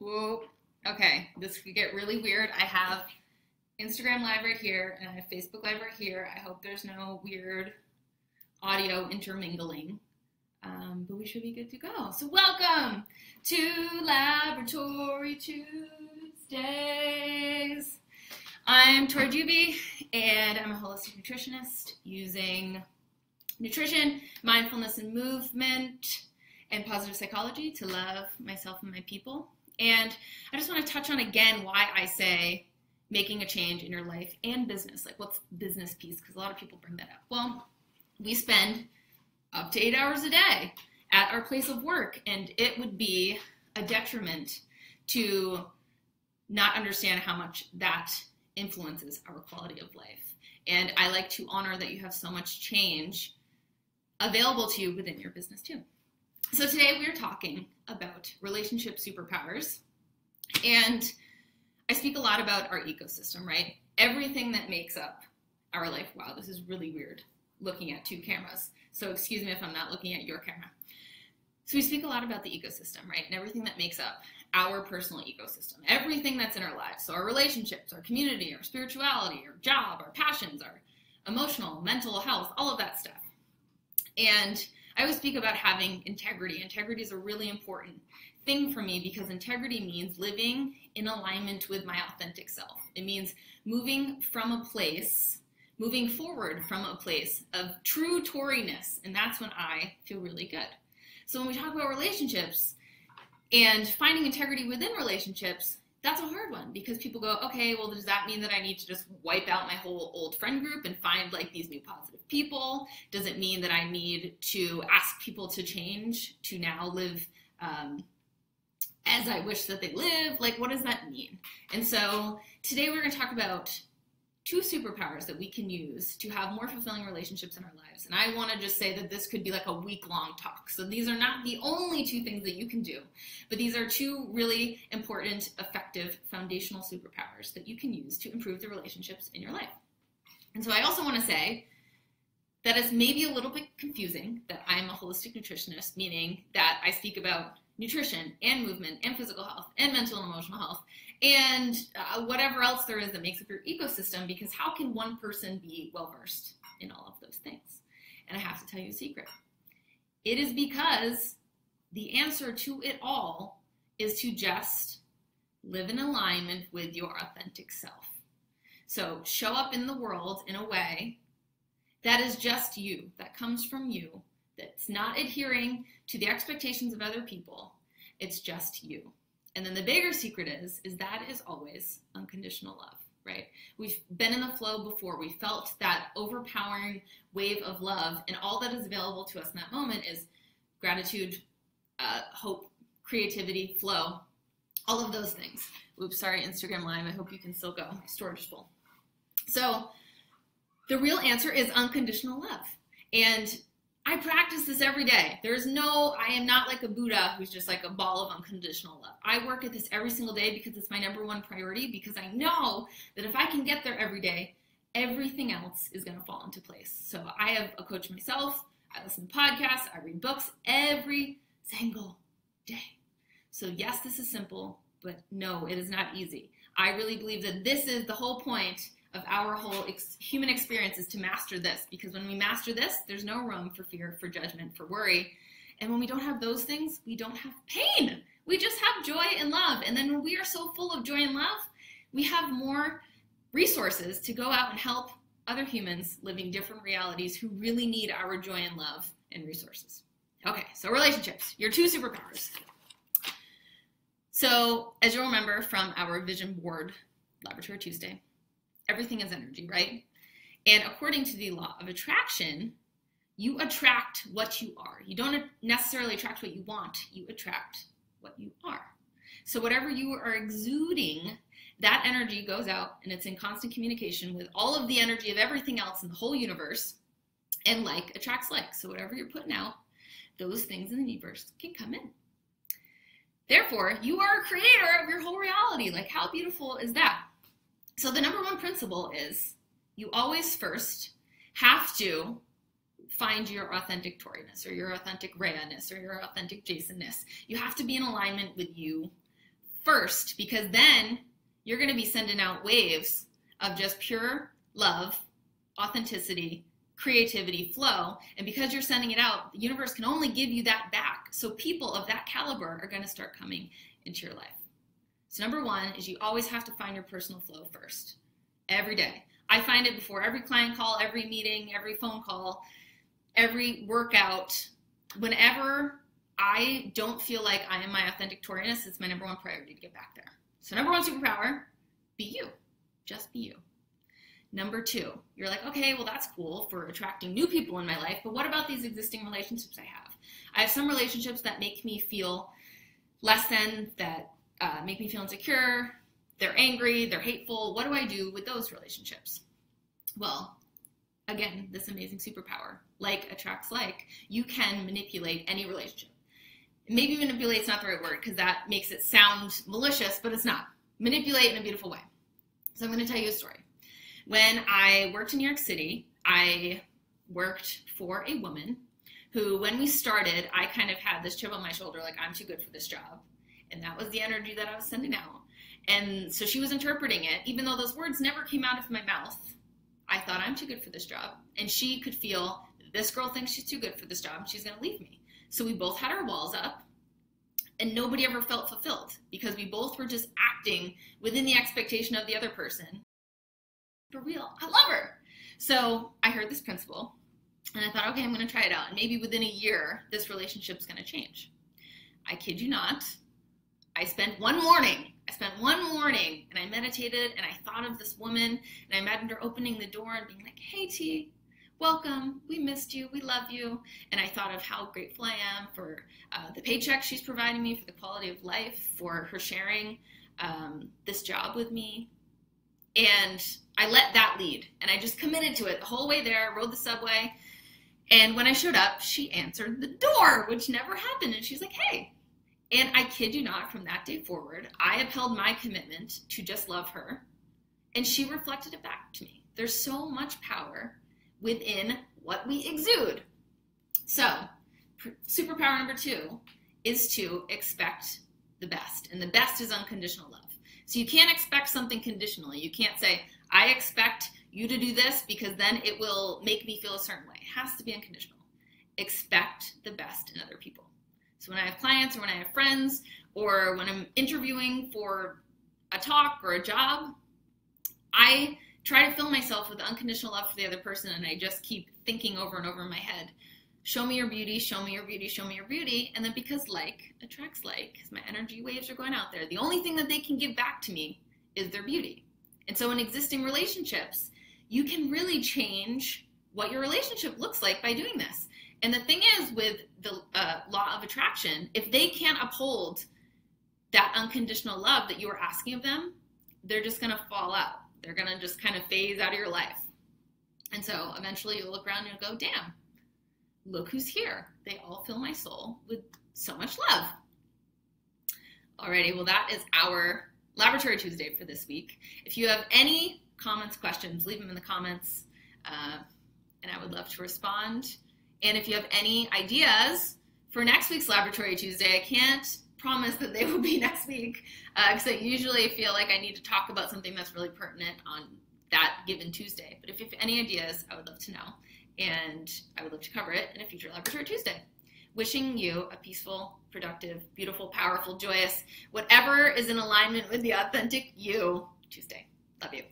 Whoa. Okay, this could get really weird. I have Instagram Live right here, and I have Facebook Live right here. I hope there's no weird audio intermingling, but we should be good to go. So welcome to Laboratory Tuesdays. I'm Tory Juby, and I'm a holistic nutritionist using nutrition, mindfulness and movement, and positive psychology to love myself and my people. And I just want to touch on again why I say making a change in your life and business. Like, what's business piece? Because a lot of people bring that up. Well, we spend up to 8 hours a day at our place of work, and it would be a detriment to not understand how much that influences our quality of life. And I like to honor that you have so much change available to you within your business too. So today we are talking about relationship superpowers, and I speak a lot about our ecosystem, right? Everything that makes up our life. Wow, this is really weird looking at two cameras. So excuse me if I'm not looking at your camera. So we speak a lot about the ecosystem, right? And everything that makes up our personal ecosystem, everything that's in our lives. So our relationships, our community, our spirituality, our job, our passions, our emotional, mental health, all of that stuff. And I always speak about having integrity. Integrity is a really important thing for me because integrity means living in alignment with my authentic self. It means moving forward from a place of true Toriness, and that's when I feel really good. So when we talk about relationships and finding integrity within relationships, that's a hard one because people go, okay, well, does that mean that I need to just wipe out my whole old friend group and find like these new positive people? Does it mean that I need to ask people to change to now live as I wish that they live? Like, what does that mean? And so today we're going to talk about two superpowers that we can use to have more fulfilling relationships in our lives. And I want to just say that this could be like a week-long talk. So these are not the only two things that you can do, but these are two really important, effective, foundational superpowers that you can use to improve the relationships in your life. And so I also want to say that it's maybe a little bit confusing that I'm a holistic nutritionist, meaning that I speak about nutrition and movement and physical health and mental and emotional health and whatever else there is that makes up your ecosystem, because how can one person be well-versed in all of those things? And I have to tell you a secret. It is because the answer to it all is to just live in alignment with your authentic self. So show up in the world in a way that is just you, that comes from you, that's not adhering to the expectations of other people. It's just you. And then the bigger secret is that is always unconditional love, right? We've been in the flow before. We felt that overpowering wave of love, and all that is available to us in that moment is gratitude, hope, creativity, flow, all of those things. Oops, sorry, Instagram Live. I hope you can still go. My storage is full. So the real answer is unconditional love. And I practice this every day. I am not like a Buddha who's just like a ball of unconditional love. I work at this every single day because it's my number one priority, because I know that if I can get there every day, everything else is going to fall into place. So I have a coach myself. I listen to podcasts. I read books every single day. So yes, this is simple, but no, it is not easy. I really believe that this is the whole point of our whole human experience, is to master this, because when we master this, there's no room for fear, for judgment, for worry. And when we don't have those things, we don't have pain. We just have joy and love. And then when we are so full of joy and love, we have more resources to go out and help other humans living different realities who really need our joy and love and resources. Okay, so relationships, your two superpowers. So as you'll remember from our vision board, Laboratory Tuesday, everything is energy, right? And according to the law of attraction, you attract what you are. You don't necessarily attract what you want, you attract what you are. So whatever you are exuding, that energy goes out and it's in constant communication with all of the energy of everything else in the whole universe, and like attracts like. So whatever you're putting out, those things in the universe can come in. Therefore, you are a creator of your whole reality. Like, how beautiful is that? So the number one principle is you always first have to find your authentic Toriness, or your authentic Rhea-ness, or your authentic Jason-ness. You have to be in alignment with you first, because then you're going to be sending out waves of just pure love, authenticity, creativity, flow. And because you're sending it out, the universe can only give you that back. So people of that caliber are going to start coming into your life. So number one is you always have to find your personal flow first, every day. I find it before every client call, every meeting, every phone call, every workout. Whenever I don't feel like I am my authentic Toriness, it's my number one priority to get back there. So number one superpower, be you. Just be you. Number two, you're like, okay, well, that's cool for attracting new people in my life, but what about these existing relationships I have? I have some relationships that make me feel less than, that make me feel insecure, they're angry, they're hateful. What do I do with those relationships? Well, again, this amazing superpower, like attracts like, you can manipulate any relationship. Maybe manipulate's not the right word because that makes it sound malicious, but it's not. Manipulate in a beautiful way. So I'm going to tell you a story. When I worked in New York City, I worked for a woman who, when we started, I kind of had this chip on my shoulder, like, I'm too good for this job. And that was the energy that I was sending out. And so she was interpreting it, even though those words never came out of my mouth. I thought, I'm too good for this job. And she could feel, this girl thinks she's too good for this job and she's going to leave me. So we both had our walls up and nobody ever felt fulfilled because we both were just acting within the expectation of the other person. For real, I love her. So I heard this principle and I thought, okay, I'm going to try it out. And maybe within a year, this relationship's going to change. I kid you not. I spent one morning and I meditated and I thought of this woman and I imagined her opening the door and being like, hey, T, welcome. We missed you. We love you. And I thought of how grateful I am for the paycheck she's providing me, for the quality of life, for her sharing this job with me. And I let that lead and I just committed to it the whole way there, rode the subway. And when I showed up, she answered the door, which never happened. And she's like, hey. And I kid you not, from that day forward, I upheld my commitment to just love her. And she reflected it back to me. There's so much power within what we exude. So, superpower number two is to expect the best. And the best is unconditional love. So you can't expect something conditionally. You can't say, I expect you to do this because then it will make me feel a certain way. It has to be unconditional. Expect the best in other people. So when I have clients or when I have friends or when I'm interviewing for a talk or a job, I try to fill myself with unconditional love for the other person and I just keep thinking over and over in my head, show me your beauty, show me your beauty, show me your beauty. And then because like attracts like, because my energy waves are going out there, the only thing that they can give back to me is their beauty. And so in existing relationships, you can really change what your relationship looks like by doing this. And the thing is with the law of attraction, if they can't uphold that unconditional love that you are asking of them, they're just going to fall out. They're going to just kind of phase out of your life. And so eventually you'll look around and you'll go, damn, look who's here. They all fill my soul with so much love. Alrighty, well that is our Laboratory Tuesday for this week. If you have any comments, questions, leave them in the comments and I would love to respond. And if you have any ideas for next week's Laboratory Tuesday, I can't promise that they will be next week because I usually feel like I need to talk about something that's really pertinent on that given Tuesday. But if you have any ideas, I would love to know. And I would love to cover it in a future Laboratory Tuesday. Wishing you a peaceful, productive, beautiful, powerful, joyous, whatever is in alignment with the authentic you Tuesday. Love you.